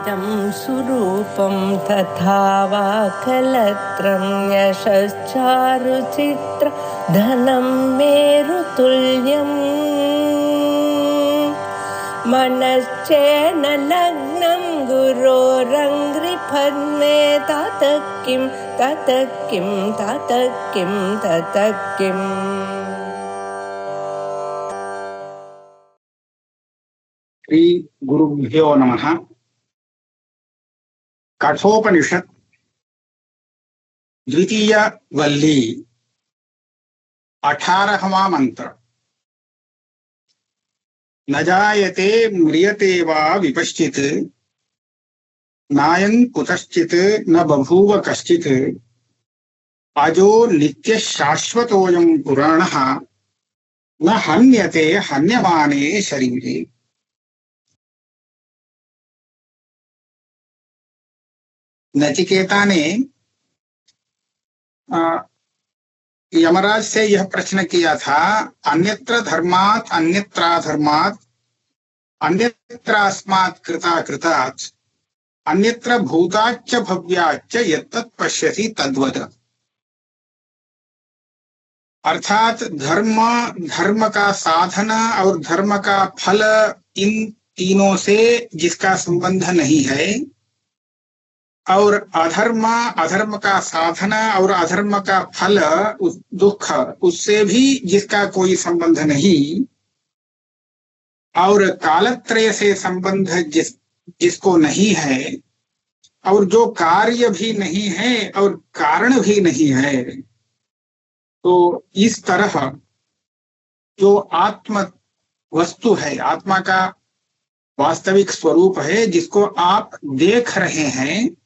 इदं सुरूपं तथा वा कलत्रं यशश्चारुचित्र धनं मेरुतुल्यम् मनश्चेन लग्नं गुरोरङ्घ्रिपद्मे ततः किं ततः किं ततः किं ततः किम्। श्री गुरुभ्यो नमः। कठोपनिषत् द्वितीय वल्ली 18वां मंत्र। न जायते म्रियते वा विपश्चित् नायं कुतश्चित् न बभूव कश्चित् अजो नित्य शाश्वतोऽयं पुराणः न हन्यते हन्यमाने शरीरे। नचिकेता ने यमराज से यह प्रश्न किया था, अन्यत्र धर्मात् अन्यत्राधर्मात् अन्यत्रास्मात् कृताकृतात् अन्यत्र भूताच्च भव्याच्च यत्तत् पश्यसि तद्वत्। अर्थात धर्म का साधन और धर्म का फल, इन तीनों से जिसका संबंध नहीं है, और अधर्म का साधन और अधर्म का फल दुख, उससे भी जिसका कोई संबंध नहीं, और कालत्रय से संबंध जिसको नहीं है, और जो कार्य भी नहीं है और कारण भी नहीं है, तो इस तरह जो आत्म वस्तु है, आत्मा का वास्तविक स्वरूप है, जिसको आप देख रहे हैं,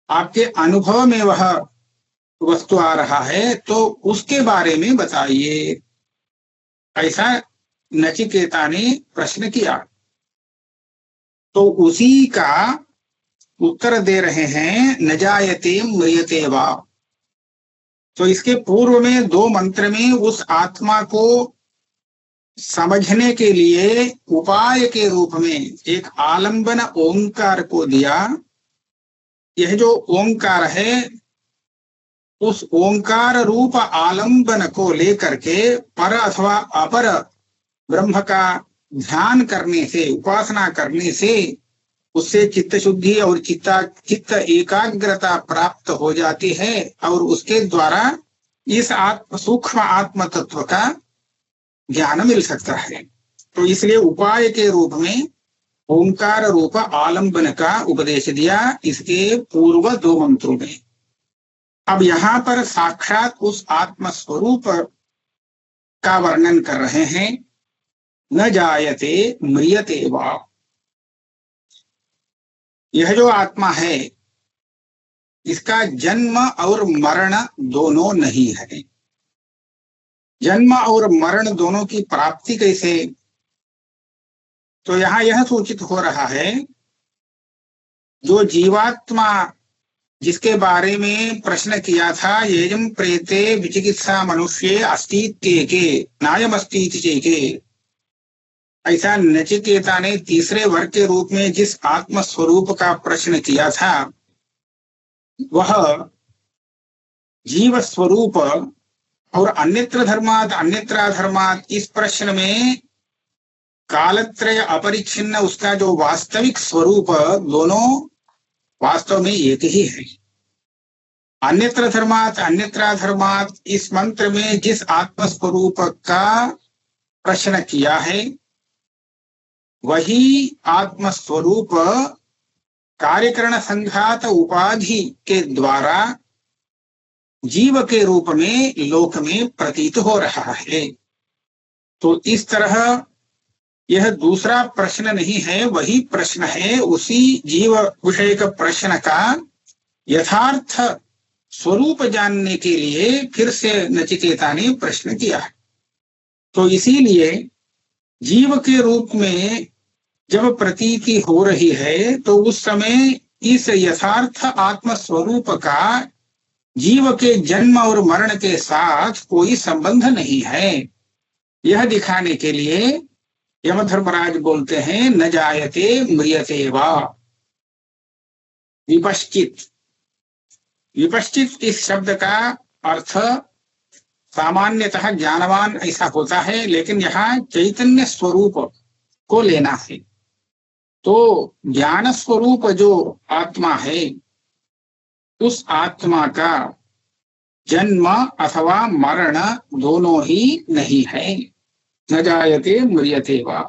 आपके अनुभव में वह वस्तु आ रहा है, तो उसके बारे में बताइए, ऐसा नचिकेता ने प्रश्न किया। तो उसी का उत्तर दे रहे हैं, न जायते म्रियते वा। तो इसके पूर्व में 2 मंत्र में उस आत्मा को समझने के लिए उपाय के रूप में एक आलंबन ओंकार को दिया। यह जो ओंकार है, उस ओंकार रूप आलंबन को लेकर के पर अथवा अपर ब्रह्म का ध्यान करने से, उपासना करने से, उससे चित्त शुद्धि और चित्त एकाग्रता प्राप्त हो जाती है, और उसके द्वारा इस सूक्ष्म आत्म तत्व का ज्ञान मिल सकता है। तो इसलिए उपाय के रूप में ओंकार रूप आलंबन का उपदेश दिया इसके पूर्व 2 मंत्रों में। अब यहाँ पर साक्षात उस आत्म स्वरूप का वर्णन कर रहे हैं। न जायते म्रियते वा। यह जो आत्मा है, इसका जन्म और मरण दोनों नहीं है। जन्म और मरण दोनों की प्राप्ति कैसे? तो यहां यह सूचित हो रहा है, जो जीवात्मा जिसके बारे में प्रश्न किया था, येजं प्रेते विचिकित्सा मनुष्ये अस्तित्वेके नायमस्तीति चेके, ऐसा नचिकेता ने तीसरे वर्ग के रूप में जिस आत्म स्वरूप का प्रश्न किया था, वह जीव स्वरूप और अन्यत्र धर्मात् अन्यत्राधर्मात्, इस प्रश्न में कालत्रय अपरिच्छिन्न उसका जो वास्तविक स्वरूप, दोनों वास्तव में एक ही है। अन्यत्र धर्मात् अन्यत्राधर्मात्, इस मंत्र में जिस आत्म स्वरूप का प्रश्न किया है, वही आत्म स्वरूप कार्यकरण संघात उपाधि के द्वारा जीव के रूप में लोक में प्रतीत हो रहा है। तो इस तरह यह दूसरा प्रश्न नहीं है, वही प्रश्न है। उसी जीव विषय का प्रश्न का यथार्थ स्वरूप जानने के लिए फिर से नचिकेता ने प्रश्न किया। तो इसीलिए जीव के रूप में जब प्रतीति हो रही है, तो उस समय इस यथार्थ आत्म स्वरूप का जीव के जन्म और मरण के साथ कोई संबंध नहीं है। यह दिखाने के लिए यमधर्मराज बोलते हैं, न जायते म्रियते वा। विपश्चित। विपश्चित इस शब्द का अर्थ सामान्यतः ज्ञानवान ऐसा होता है, लेकिन यहाँ चैतन्य स्वरूप को लेना है। तो ज्ञान स्वरूप जो आत्मा है, उस आत्मा का जन्म अथवा मरण दोनों ही नहीं है। न जायते म्रियते वा।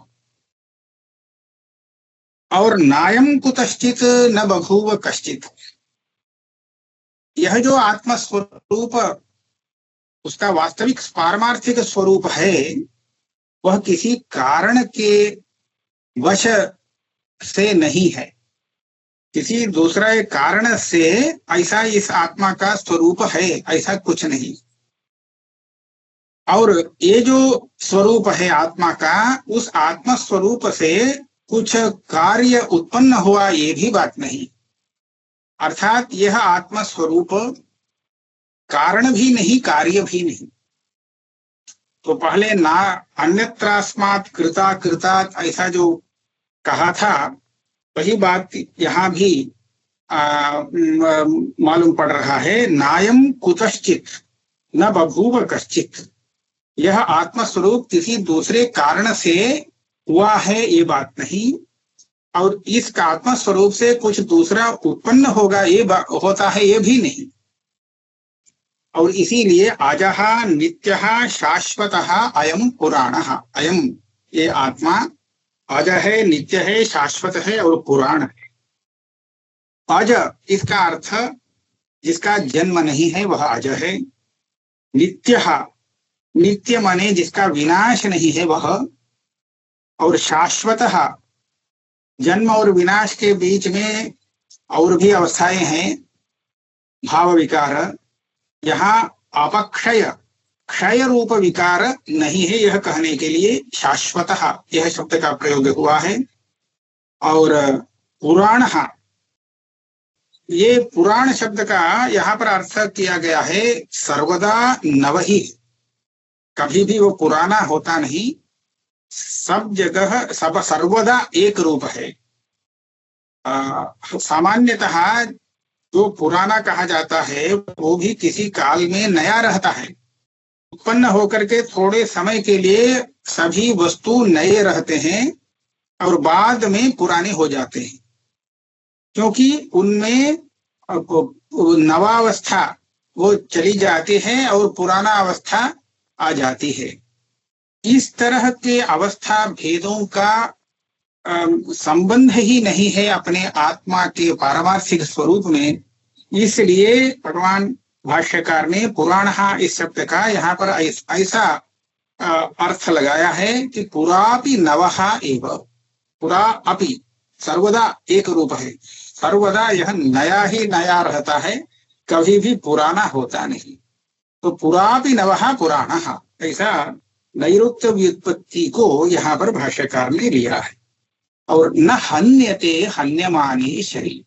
और नायम कुतश्चित न बभूव कश्चित। यह जो आत्मा स्वरूप उसका वास्तविक पारमार्थिक स्वरूप है, वह किसी कारण के वश से नहीं है। किसी दूसरे कारण से ऐसा इस आत्मा का स्वरूप है, ऐसा कुछ नहीं। और ये जो स्वरूप है आत्मा का, उस आत्मा स्वरूप से कुछ कार्य उत्पन्न हुआ, ये भी बात नहीं। अर्थात यह आत्मा स्वरूप कारण भी नहीं, कार्य भी नहीं। तो पहले ना अन्यत्रास्मात् कृता कृतात् ऐसा जो कहा था, वही बात यहाँ भी मालूम पड़ रहा है। नायम कुतश्चित न बभूव कश्चित। यह आत्मा स्वरूप किसी दूसरे कारण से हुआ है, ये बात नहीं। और इसका आत्मा स्वरूप से कुछ दूसरा उत्पन्न होगा, ये होता है, ये भी नहीं। और इसीलिए अजः नित्यः शाश्वतः अयम पुराणः। अयम ये आत्मा अज है, नित्य है, शाश्वत है और पुराण है। अज इसका अर्थ जिसका जन्म नहीं है वह अज है। नित्यः, नित्य माने जिसका विनाश नहीं है वह। और शाश्वतः, जन्म और विनाश के बीच में और भी अवस्थाएं हैं, भाव विकार। यहाँ अपक्षय, क्षय रूप विकार नहीं है, यह कहने के लिए शाश्वतः यह शब्द का प्रयोग हुआ है। और पुराण, ये पुराण शब्द का यहाँ पर अर्थ किया गया है सर्वदा नवहि। कभी भी वो पुराना होता नहीं, सब जगह सब सर्वदा एक रूप है। सामान्यतः जो पुराना कहा जाता है वो भी किसी काल में नया रहता है। उत्पन्न होकर के थोड़े समय के लिए सभी वस्तु नए रहते हैं और बाद में पुराने हो जाते हैं, क्योंकि उनमें नवावस्था वो चली जाती है और पुराना अवस्था आ जाती है। इस तरह के अवस्था भेदों का संबंध ही नहीं है अपने आत्मा के पारमार्थिक स्वरूप में। इसलिए भगवान भाष्यकार ने पुराण इस शब्द का यहाँ पर ऐसा अर्थ लगाया है कि पुरापि नवः एव। पुरा अपि सर्वदा एक रूप है, सर्वदा यह नया ही नया रहता है, कभी भी पुराना होता नहीं। तो पुरापि नवः पुराणः, ऐसा नैरुक्त्य व्युत्पत्ति को यहाँ पर भाष्यकार ने लिया है। और न हन्यते हन्यमाने शरीर।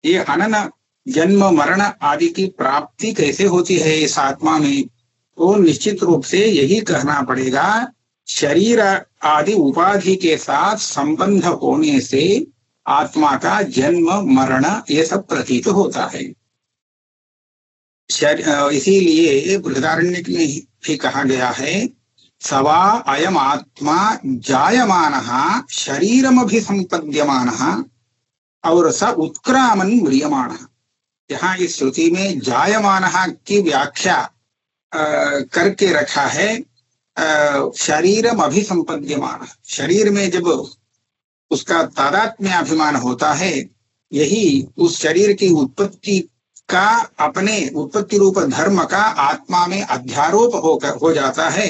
ये हनन, जन्म मरण आदि की प्राप्ति कैसे होती है इस आत्मा में, तो निश्चित रूप से यही कहना पड़ेगा, शरीर आदि उपाधि के साथ संबंध होने से आत्मा का जन्म मरण ये सब प्रतीत होता है। इसीलिए बृहदारण्यक में भी कहा गया है, सवा अयम आत्मा जायमानः शरीरमभिसंपद्यमानः और स उत्क्रामन् म्रियमाणः। यहाँ इस श्रुति में जायमानः की व्याख्या करके रखा है शरीरम अभिसंपद्यमानः। शरीर में जब उसका तादात्म्य अभिमान होता है, यही उस शरीर की उत्पत्ति का, अपने उत्पत्ति रूप धर्म का आत्मा में अध्यारोप हो जाता है।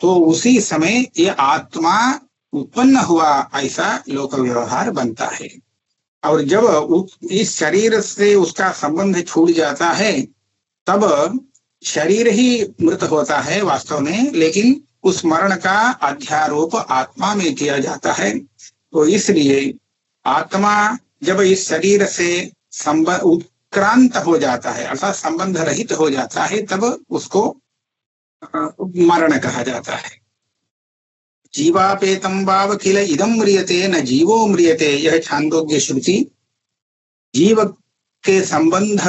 तो उसी समय ये आत्मा उत्पन्न हुआ ऐसा लोक व्यवहार बनता है। और जब इस शरीर से उसका संबंध छूट जाता है, तब शरीर ही मृत होता है वास्तव में, लेकिन उस मरण का अध्यारोप आत्मा में किया जाता है। तो इसलिए आत्मा जब इस शरीर से उत्क्रांत हो जाता है, अर्थात संबंध रहित हो जाता है, तब उसको मरण कहा जाता है। जीवापेतम किल इदम म्रियते न जीवो म्रियते, यह छांदोग्य श्रुति जीव के संबंध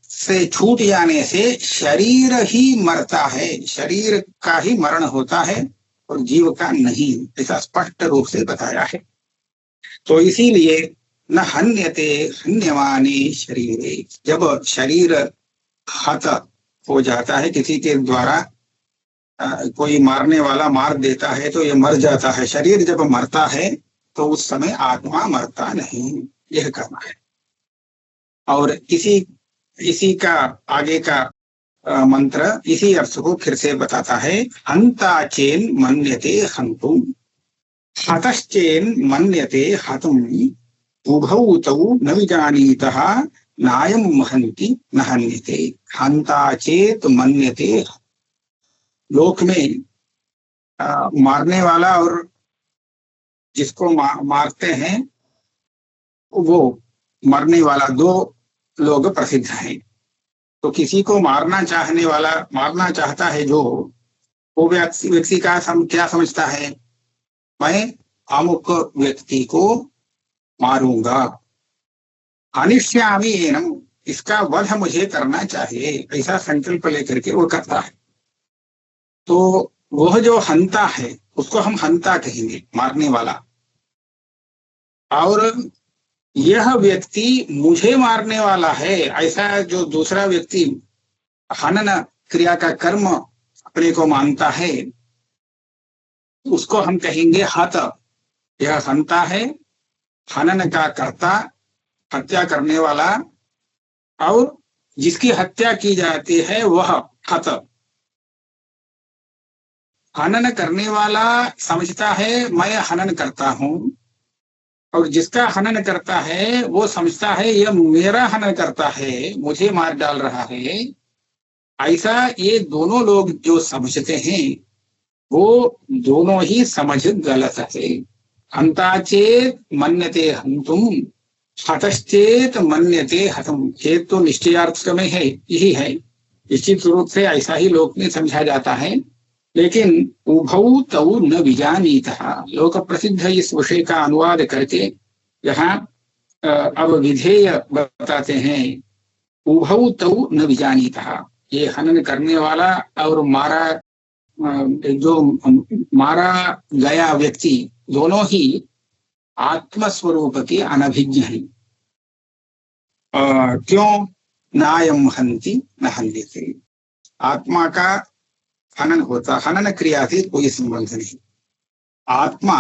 से छूट जाने से शरीर ही मरता है, शरीर का ही मरण होता है और जीव का नहीं, ऐसा स्पष्ट रूप से बताया है। तो इसीलिए न हन्यते हन्यमाने शरीरे, जब शरीर हत हो जाता है, किसी के द्वारा कोई मारने वाला मार देता है तो ये मर जाता है। शरीर जब मरता है तो उस समय आत्मा मरता नहीं, यह कहना है। और इसी का आगे का मंत्र इसी अर्थ को फिर से बताता है। हंताचेन मन्यते हंतुम, हतश्चेन मन्यते हतुम, उभौ तौ न विजानीतः नायं हन्ति न हन्यते। हंता चेत मन्यते, लोक में मारने वाला और जिसको मारते हैं वो मरने वाला दो लोग प्रसिद्ध हैं। तो किसी को मारना चाहने वाला, मारना चाहता है जो, वो व्यक्ति का क्या समझता है, मैं अमुक व्यक्ति को मारूंगा, अनिष्यामि एनम, इसका वध मुझे करना चाहिए, ऐसा संकल्प लेकर के वो करता है। तो वह जो हंता है उसको हम हंता कहेंगे, मारने वाला। और यह व्यक्ति मुझे मारने वाला है, ऐसा जो दूसरा व्यक्ति हनन क्रिया का कर्म अपने को मानता है, उसको हम कहेंगे हत। यह हंता है, हनन का कर्ता, हत्या करने वाला, और जिसकी हत्या की जाती है वह हत। हनन करने वाला समझता है मैं हनन करता हूं, और जिसका हनन करता है वो समझता है यह मेरा हनन करता है, मुझे मार डाल रहा है। ऐसा ये दोनों लोग जो समझते हैं वो दोनों ही समझ गलत है। हंताचेत मन्यते हंतुम, हतश्चेत मन्यते हतम। चेत तो निश्चयार्थ में है, यही है, निश्चित रूप से ऐसा ही लोक में समझा जाता है। लेकिन उभौ तौ न विजानीतः, लोक प्रसिद्ध इस विषय का अनुवाद करके यहाँ अब विधेय बताते हैं। उभौ तौ न विजानीतः, ये हनन करने वाला और जो मारा गया व्यक्ति दोनों ही आत्मस्वरूप के अनभिज्ञ हैं। क्यों? नायम हन्ति न हन्यते, आत्मा का हनन होता, हनन क्रिया से कोई संबंध नहीं। आत्मा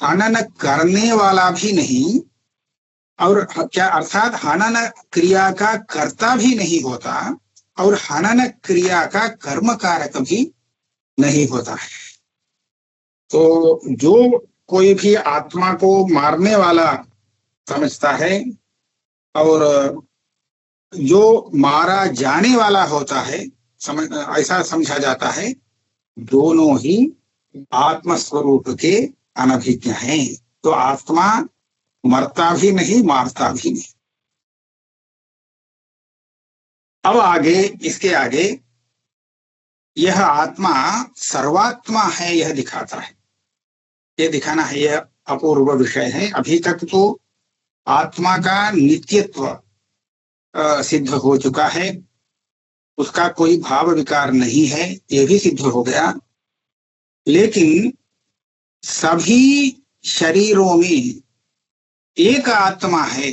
हनन करने वाला भी नहीं, और क्या अर्थात हनन क्रिया का कर्ता भी नहीं होता, और हनन क्रिया का कर्म कारक भी नहीं होता है। तो जो कोई भी आत्मा को मारने वाला समझता है और जो मारा जाने वाला होता है ऐसा समझा जाता है, दोनों ही आत्मस्वरूप के अनभिज्ञ हैं। तो आत्मा मरता भी नहीं, मारता भी नहीं। अब आगे, इसके आगे यह आत्मा सर्वात्मा है यह दिखाता है, यह दिखाना है, यह अपूर्व विषय है। अभी तक तो आत्मा का नित्यत्व सिद्ध हो चुका है, उसका कोई भाव विकार नहीं है, यह भी सिद्ध हो गया। लेकिन सभी शरीरों में एक आत्मा है,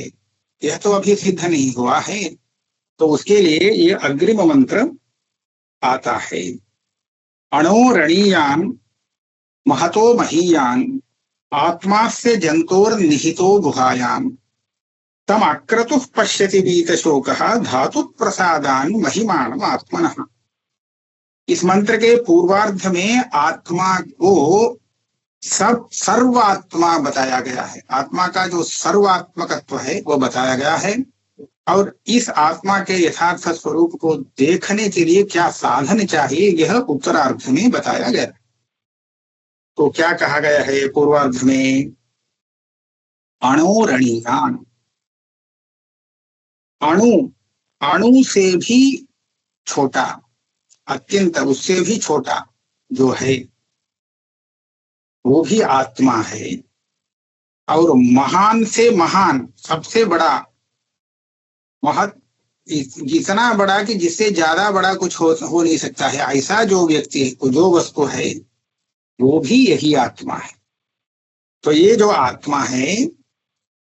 यह तो अभी सिद्ध नहीं हुआ है। तो उसके लिए ये अग्रिम मंत्र आता है। अणोरणीयान महतो महीयान आत्मास्य जंतोर निहितो गुहायाम तम अक्रतुः पश्यति वीतशोकः धातु प्रसादान महिमानम आत्मनः। इस मंत्र के पूर्वार्ध में आत्मा को सर्वात्मा बताया गया है, आत्मा का जो सर्वात्मकत्व है वो बताया गया है। और इस आत्मा के यथार्थ स्वरूप को देखने के लिए क्या साधन चाहिए यह उत्तरार्ध में बताया गया। तो क्या कहा गया है पूर्वार्ध में? अणोरणीयान, अणु, अणु से भी छोटा, अत्यंत उससे भी छोटा जो है वो भी आत्मा है। और महान से महान, सबसे बड़ा महत जितना बड़ा कि जिससे ज्यादा बड़ा कुछ हो नहीं सकता है, ऐसा जो व्यक्ति जो वस्तु है वो भी यही आत्मा है। तो ये जो आत्मा है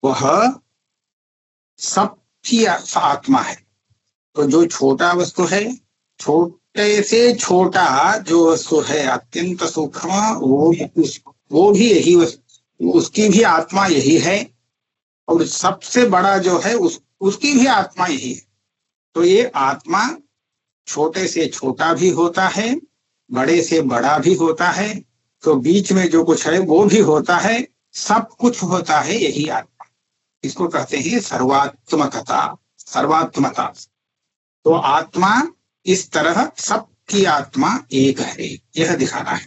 वह सबकी आत्मा है। तो जो छोटा वस्तु है, छोटे से छोटा जो वस्तु है अत्यंत सूक्ष्म, वो भी यही वस्तु, उसकी भी आत्मा यही है। और सबसे बड़ा जो है उसकी भी आत्मा यही है। तो ये आत्मा छोटे से छोटा भी होता है, बड़े से बड़ा भी होता है, तो बीच में जो कुछ है वो भी होता है, सब कुछ होता है यही आत्मा। इसको कहते हैं सर्वात्मकता, सर्वात्मता। तो आत्मा इस तरह सबकी आत्मा एक है, यह दिखाना है।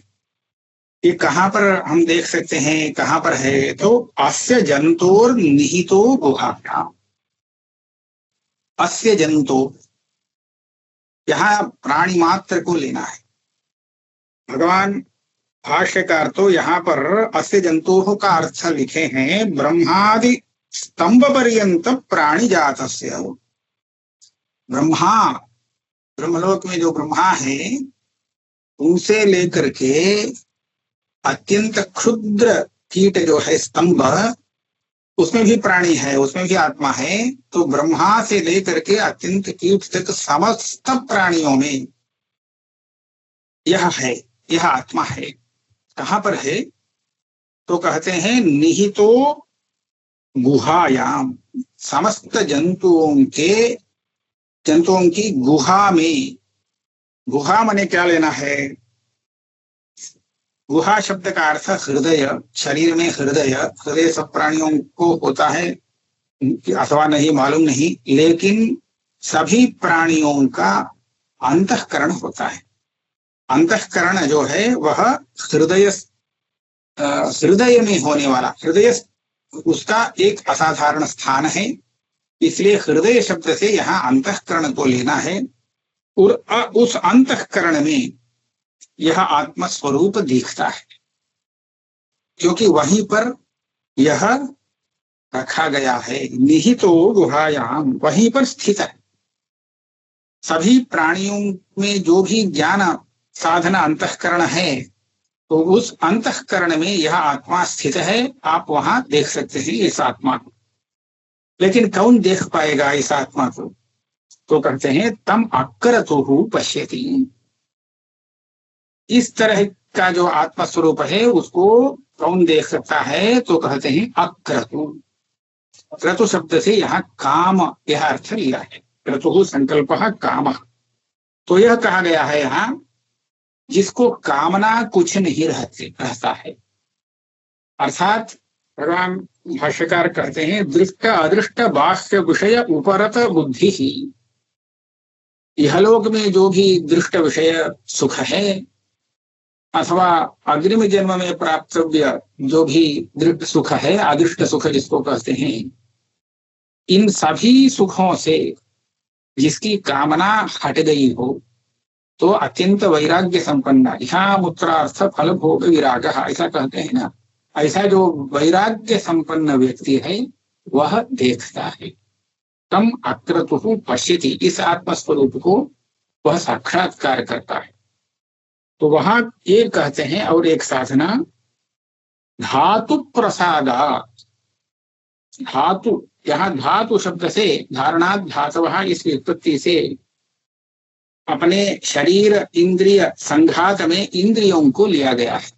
ये कहाँ पर हम देख सकते हैं, कहाँ पर है? तो अस्य जंतोर निहितो गुहाभ्याम। अस्य जंतो, यहाँ प्राणी मात्र को लेना है। भगवान भाष्यकार तो यहाँ पर अस्य जंतु का अर्थ लिखे हैं ब्रह्मादि स्तंभ पर्यंत प्राणी जातस्य। ब्रह्मा, ब्रह्मलोक में जो ब्रह्मा है उनसे लेकर के अत्यंत क्षुद्र कीट जो है स्तंभ, उसमें भी प्राणी है, उसमें भी आत्मा है। तो ब्रह्मा से लेकर के अत्यंत कीट तक समस्त प्राणियों में यह है, यह आत्मा है। कहाँ पर है? तो कहते हैं निहितो गुहायाम, समस्त जंतुओं की गुहा में। गुहा माने क्या लेना है? गुहा शब्द का अर्थ हृदय, शरीर में हृदय। हृदय सब प्राणियों को होता है अथवा नहीं, मालूम नहीं, लेकिन सभी प्राणियों का अंतःकरण होता है। अंतःकरण जो है वह हृदय, हृदय में होने वाला, हृदय उसका एक असाधारण स्थान है, इसलिए हृदय शब्द से यहाँ अंतःकरण को लेना है। और उस अंतःकरण में यह आत्म स्वरूप दिखता है, क्योंकि वहीं पर यह रखा गया है। निहितो गुहायाम, वहीं पर स्थित है। सभी प्राणियों में जो भी ज्ञान साधना अंतःकरण है, तो उस अंतःकरण में यह आत्मा स्थित है। आप वहां देख सकते हैं इस आत्मा को। लेकिन कौन देख पाएगा इस आत्मा को? तो कहते हैं तम अक्रतुहु पश्यति। इस तरह का जो आत्मा स्वरूप है उसको कौन देख सकता है? तो कहते हैं अक्रतु। क्रतु शब्द से यहाँ काम यह अर्थ लिया है। क्रतुः संकल्प काम। तो यह कहा गया है यहाँ जिसको कामना कुछ नहीं रहता है। अर्थात भगवान भाष्यकार कहते हैं दृष्ट अदृष्ट बाह्य विषय उपरत बुद्धि ही। इहलोक में जो भी दृष्ट विषय सुख है अथवा अग्रिम जन्म में प्राप्तव्य जो भी दृष्ट सुख है, अदृष्ट सुख जिसको कहते हैं, इन सभी सुखों से जिसकी कामना हट गई हो तो अत्यंत वैराग्य संपन्न, यहाँ मूत्रार्थ फल भोग विराग, ऐसा कहते हैं ना। ऐसा जो वैराग्य संपन्न व्यक्ति है वह देखता है। तम अक्रतुः पश्यति, इस आत्मस्वरूप को वह साक्षात्कार करता है। तो वहां ये कहते हैं और एक साधना धातु प्रसादा। धातु, यहाँ धातु शब्द से धारणात् धातवः इस व्युत्पत्ति से अपने शरीर इंद्रिय संघात में इंद्रियों को लिया गया है।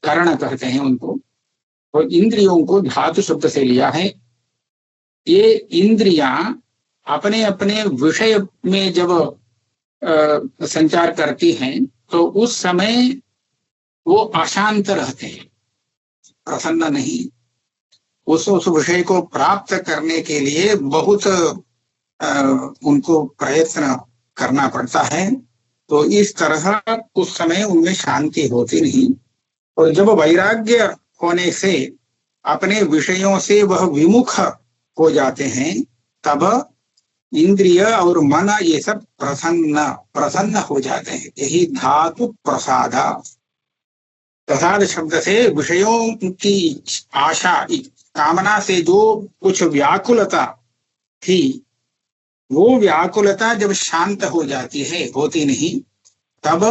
करण कहते हैं उनको। तो इंद्रियों को धातु शब्द से लिया है। ये इंद्रियां अपने अपने विषय में जब संचार करती हैं तो उस समय वो अशांत रहते हैं, प्रसन्न नहीं। उस विषय को प्राप्त करने के लिए बहुत उनको प्रयत्न करना पड़ता है। तो इस तरह उस समय उनमें शांति होती नहीं। और जब वैराग्य होने से अपने विषयों से वह विमुख हो जाते हैं तब इंद्रिय और मन ये सब प्रसन्न हो जाते हैं। यही धातु प्रसादा। प्रसाद शब्द से विषयों की आशा, कामना से जो कुछ व्याकुलता थी वो व्याकुलता जब शांत हो जाती है, होती नहीं, तब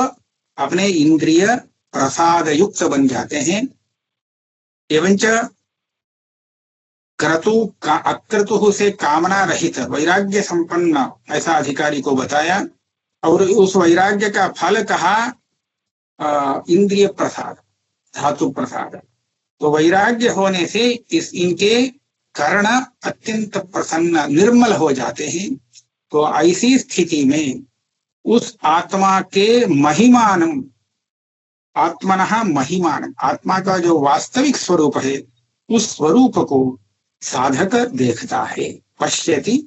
अपने इंद्रिय प्रसाद युक्त बन जाते हैं। एवंच क्रतु का अक्रतु से कामना रहित वैराग्य संपन्न ऐसा अधिकारी को बताया, और उस वैराग्य का फल कहा इंद्रिय प्रसाद, धातु प्रसाद। तो वैराग्य होने से इनके कर्ण अत्यंत प्रसन्न निर्मल हो जाते हैं। तो ऐसी स्थिति में उस आत्मा के महिमानम, आत्मनः महिमानम, आत्मा का जो वास्तविक स्वरूप है उस स्वरूप को साधक देखता है, पश्यति।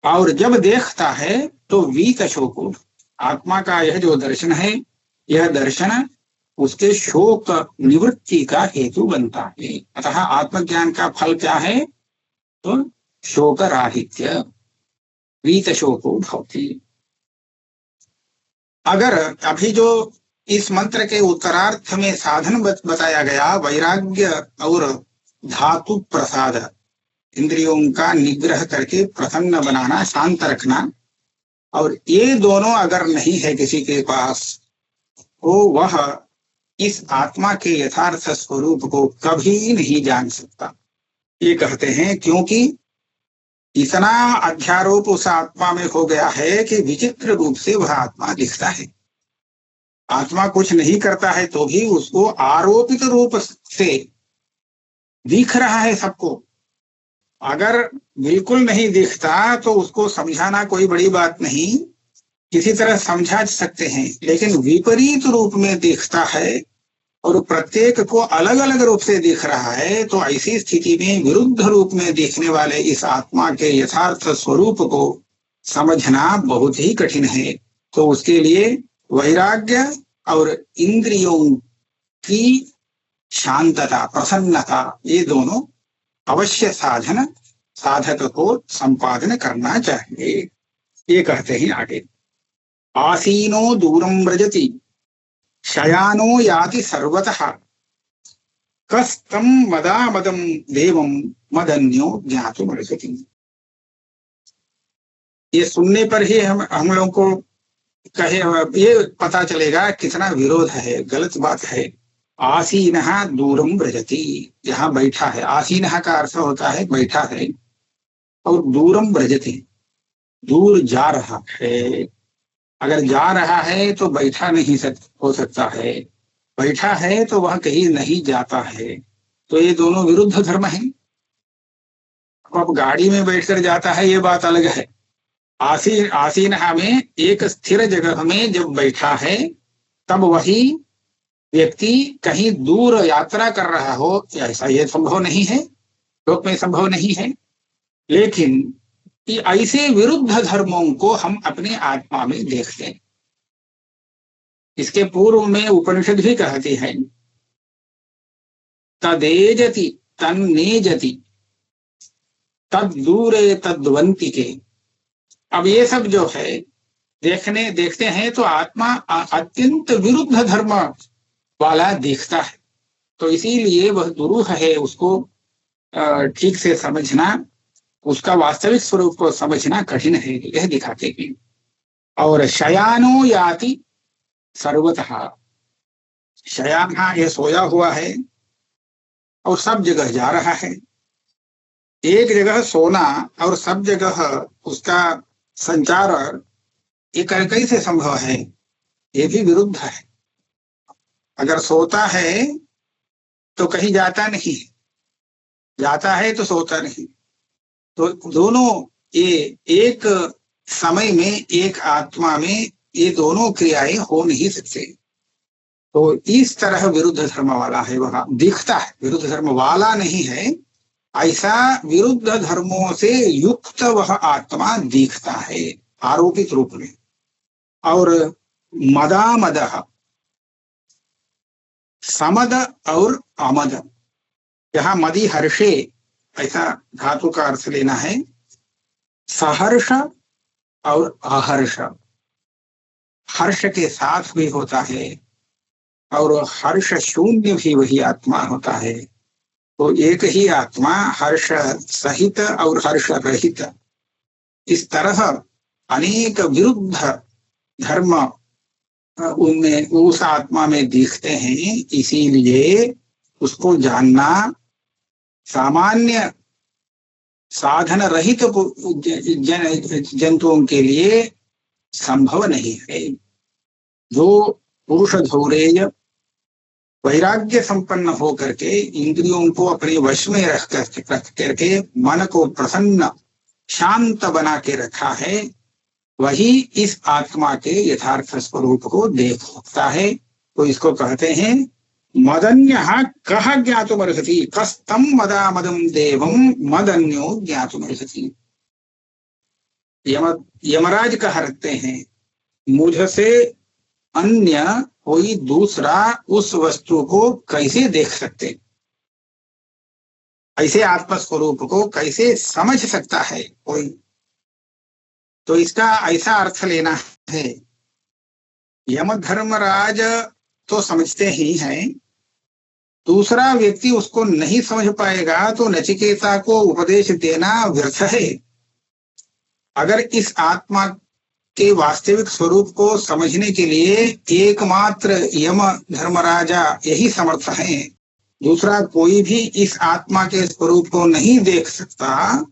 और जब देखता है तो वीतशोको, आत्मा का यह जो दर्शन है, यह दर्शन उसके शोक निवृत्ति का हेतु बनता है। अतः आत्मज्ञान का फल क्या है? तो शोक राहित्य, वीत शोको भवति। अगर अभी जो इस मंत्र के उत्तरार्थ में साधन बताया गया, वैराग्य और धातु प्रसाद, इंद्रियों का निग्रह करके प्रसन्न बनाना, शांत रखना, और ये दोनों अगर नहीं है किसी के पास, तो वह इस आत्मा के यथार्थ स्वरूप को कभी नहीं जान सकता। ये कहते हैं क्योंकि इतना अध्यारोप उस आत्मा में हो गया है कि विचित्र रूप से वह आत्मा दिखता है। आत्मा कुछ नहीं करता है तो भी उसको आरोपित रूप से दिख रहा है सबको। अगर बिल्कुल नहीं दिखता तो उसको समझाना कोई बड़ी बात नहीं, किसी तरह समझा सकते हैं, लेकिन विपरीत रूप में दिखता है और प्रत्येक को अलग अलग रूप से दिख रहा है, तो ऐसी स्थिति में विरुद्ध रूप में दिखने वाले इस आत्मा के यथार्थ स्वरूप को समझना बहुत ही कठिन है। तो उसके लिए वैराग्य और इंद्रियों की शांतता, प्रसन्नता, ये दोनों अवश्य साधन साधक को संपादन करना चाहिए। ये कहते हैं आगे, आसीनो दूरम व्रजति शयानो याति सर्वतः कस्तम मदामदम देवम मदन्यो ज्ञातुमर्हति। ये सुनने पर ही हम लोगों को कहे ये पता चलेगा कितना विरोध है, गलत बात है। आसीनः दूरम व्रजति, जहां बैठा है, आसीनः का अर्थ होता है बैठा है, और दूरम व्रजति, दूर जा रहा है। अगर जा रहा है तो बैठा नहीं हो सकता है, बैठा है तो वह कहीं नहीं जाता है। तो ये दोनों विरुद्ध धर्म हैं। अब गाड़ी में बैठकर जाता है ये बात अलग है, आसीन में एक स्थिर जगह में जब बैठा है तब वही व्यक्ति कहीं दूर यात्रा कर रहा हो, ऐसा ये संभव नहीं है, लोक में संभव नहीं है। लेकिन कि ऐसे विरुद्ध धर्मों को हम अपने आत्मा में देखते हैं। इसके पूर्व में उपनिषद भी कहती है, तदेजति तन्नेजति तद्दूरे तद्वंतिके। अब ये सब जो है देखते हैं तो आत्मा अत्यंत विरुद्ध धर्म वाला दिखता है। तो इसीलिए वह दुरूह है, उसको ठीक से समझना, उसका वास्तविक स्वरूप को समझना कठिन है, यह दिखाते हैं। और शयानो याति सर्वतः, शयान ये सोया हुआ है और सब जगह जा रहा है। एक जगह सोना और सब जगह उसका संचार, ये कैसे संभव है? ये भी विरुद्ध है। अगर सोता है तो कहीं जाता नहीं, जाता है तो सोता नहीं। तो दोनों ये एक समय में एक आत्मा में ये दोनों क्रियाएं हो नहीं सकते। तो इस तरह विरुद्ध धर्म वाला है, वह दिखता है, विरुद्ध धर्म वाला नहीं है, ऐसा विरुद्ध धर्मों से युक्त वह आत्मा दिखता है आरोपित रूप में। और मदामद, समद और अमद, यहाँ मदी हर्षे ऐसा धातु का अर्थ लेना है, सहर्ष और अहर्ष, हर्ष के साथ भी होता है और हर्ष शून्य भी वही आत्मा होता है। तो एक ही आत्मा हर्ष सहित और हर्ष रहित इस तरह अनेक विरुद्ध धर्म उनमें उस आत्मा में दिखते हैं। इसीलिए उसको जानना सामान्य साधन रहित जंतुओं के लिए संभव नहीं है। जो पुरुष धौरेय वैराग्य संपन्न हो करके इंद्रियों को अपने वश में रख करके मन को प्रसन्न शांत बना के रखा है, वही इस आत्मा के यथार्थ स्वरूप को देख सकता है। तो इसको कहते हैं मदन्यः कः ज्ञातुमर्हति, कस्तम मदामदं देवं मदन्यो ज्ञातुमर्हति। यमराज कह रखते हैं मुझसे अन्य कोई दूसरा उस वस्तु को कैसे देख सकते, ऐसे आत्मस्वरूप को कैसे समझ सकता है कोई। तो इसका ऐसा अर्थ लेना है, यम धर्मराज तो समझते ही हैं, दूसरा व्यक्ति उसको नहीं समझ पाएगा तो नचिकेता को उपदेश देना व्यर्थ है। अगर इस आत्मा के वास्तविक स्वरूप को समझने के लिए एकमात्र यम धर्मराजा यही समर्थ है, दूसरा कोई भी इस आत्मा के स्वरूप को नहीं देख सकता,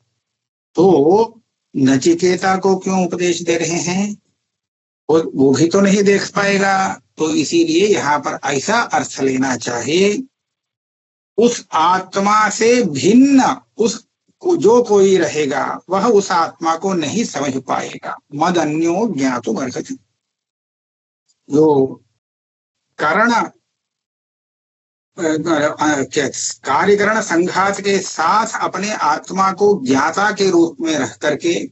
तो नचिकेता को क्यों उपदेश दे रहे हैं? वो भी तो नहीं देख पाएगा। तो इसीलिए यहाँ पर ऐसा अर्थ लेना चाहिए, उस आत्मा से भिन्न उस जो कोई रहेगा वह उस आत्मा को नहीं समझ पाएगा। मद अन्यो ज्ञातुम अर्हति। जो कारण कार्यकरण संघात के साथ अपने आत्मा को ज्ञाता के रूप में रख करके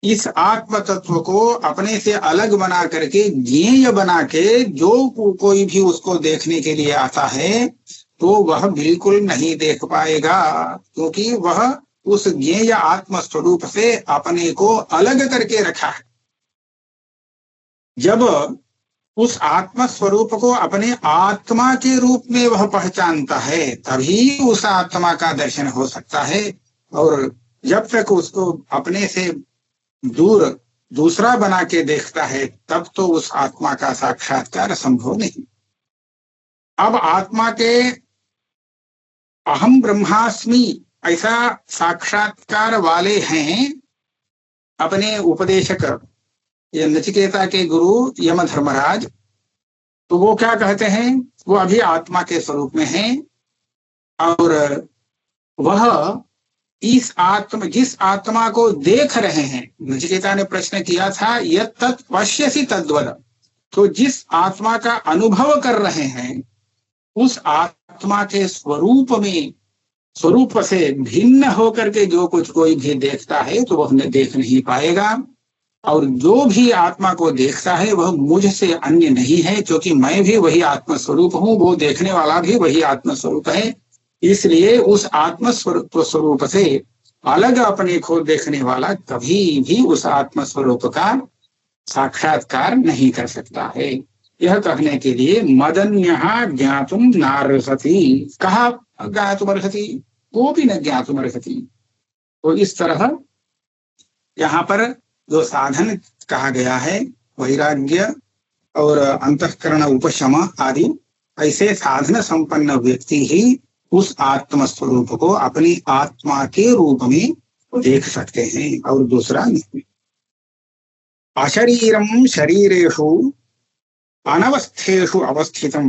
इस आत्म तत्व को अपने से अलग बना करके ज्ञेय बना के जो कोई भी उसको देखने के लिए आता है तो वह बिल्कुल नहीं देख पाएगा, क्योंकि वह उस ज्ञेय आत्म स्वरूप से अपने को अलग करके रखा है। जब उस आत्म स्वरूप को अपने आत्मा के रूप में वह पहचानता है तभी उस आत्मा का दर्शन हो सकता है, और जब तक उसको अपने से दूर दूसरा बना के देखता है तब तो उस आत्मा का साक्षात्कार संभव नहीं। अब आत्मा के अहम ब्रह्मास्मि ऐसा साक्षात्कार वाले हैं अपने उपदेशक ये नचिकेता के गुरु यम धर्मराज। तो वो क्या कहते हैं, वो अभी आत्मा के स्वरूप में हैं और वह इस आत्मा जिस आत्मा को देख रहे हैं, नचिकेता ने प्रश्न किया था यत् तत् पश्यसि तद्वद, तो जिस आत्मा का अनुभव कर रहे हैं उस आत्मा के स्वरूप से भिन्न होकर के जो कुछ कोई भी देखता है तो वह देख नहीं पाएगा, और जो भी आत्मा को देखता है वह मुझसे अन्य नहीं है, क्योंकि मैं भी वही आत्म स्वरूप हूँ, वो देखने वाला भी वही आत्म स्वरूप है। इसलिए उस आत्म स्वरूप से अलग अपने को देखने वाला कभी भी उस आत्म स्वरूप का साक्षात्कार नहीं कर सकता है। यह कहने के लिए मदन्यः ज्ञातुम नार्हति, कहा ज्ञातुमर्हति, वो भी न ज्ञातुमर्हति। तो इस तरह यहाँ पर जो साधन कहा गया है वैराग्य और अंतःकरण उपशम आदि, ऐसे साधन संपन्न व्यक्ति ही उस आत्म स्वरूप को अपनी आत्मा के रूप में देख सकते हैं और दूसरा नहीं। अशरीरम शरीरेषु अनवस्थेषु अवस्थितम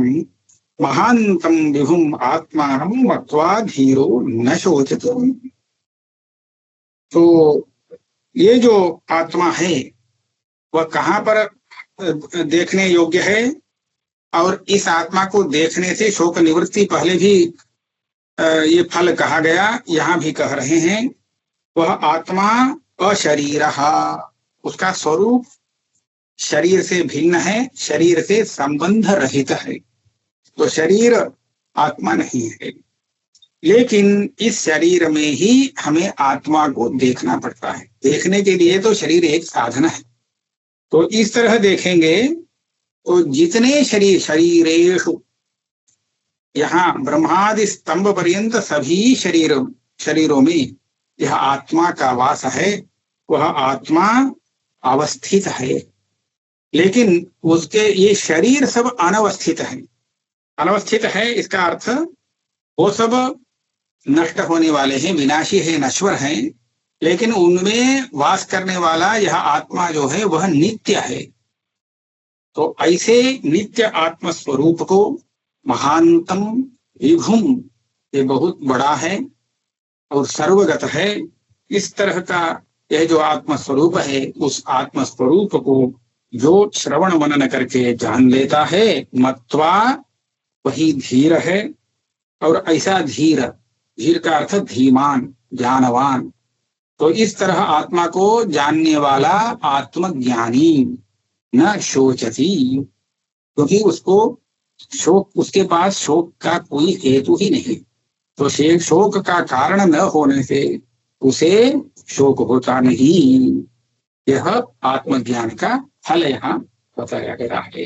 महांतम विभुम आत्मानं मत्वा धीरो न शोचते। तो ये जो आत्मा है वह कहाँ पर देखने योग्य है, और इस आत्मा को देखने से शोक निवृत्ति पहले भी ये फल कहा गया, यहाँ भी कह रहे हैं। वह आत्मा अशरीरः, उसका स्वरूप शरीर से भिन्न है, शरीर से संबंध रहित है, तो शरीर आत्मा नहीं है। लेकिन इस शरीर में ही हमें आत्मा को देखना पड़ता है। देखने के लिए तो शरीर एक साधन है। तो इस तरह देखेंगे तो जितने शरीरेषु, यहाँ ब्रह्मादि स्तंभ पर्यंत सभी शरीरों में यह आत्मा का वास है। वह आत्मा अवस्थित है, लेकिन उसके ये शरीर सब अनवस्थित है। अनवस्थित है इसका अर्थ वो सब नष्ट होने वाले हैं, विनाशी है, नश्वर हैं, लेकिन उनमें वास करने वाला यह आत्मा जो है वह नित्य है। तो ऐसे नित्य आत्म स्वरूप को महानतम विभुम, ये बहुत बड़ा है और सर्वगत है, इस तरह का यह जो आत्म स्वरूप है, उस आत्म स्वरूप को जो श्रवण मनन करके जान लेता है, मत्वा, वही धीर है। और ऐसा धीर, धीर का अर्थ धीमान, ज्ञानवान। तो इस तरह आत्मा को जानने वाला आत्मज्ञानी न शोचती, क्योंकि उसको शोक, उसके पास शोक का कोई हेतु ही नहीं। तो शोक का कारण न होने से उसे शोक होता नहीं। यह आत्मज्ञान का फल यहाँ बताया गया है।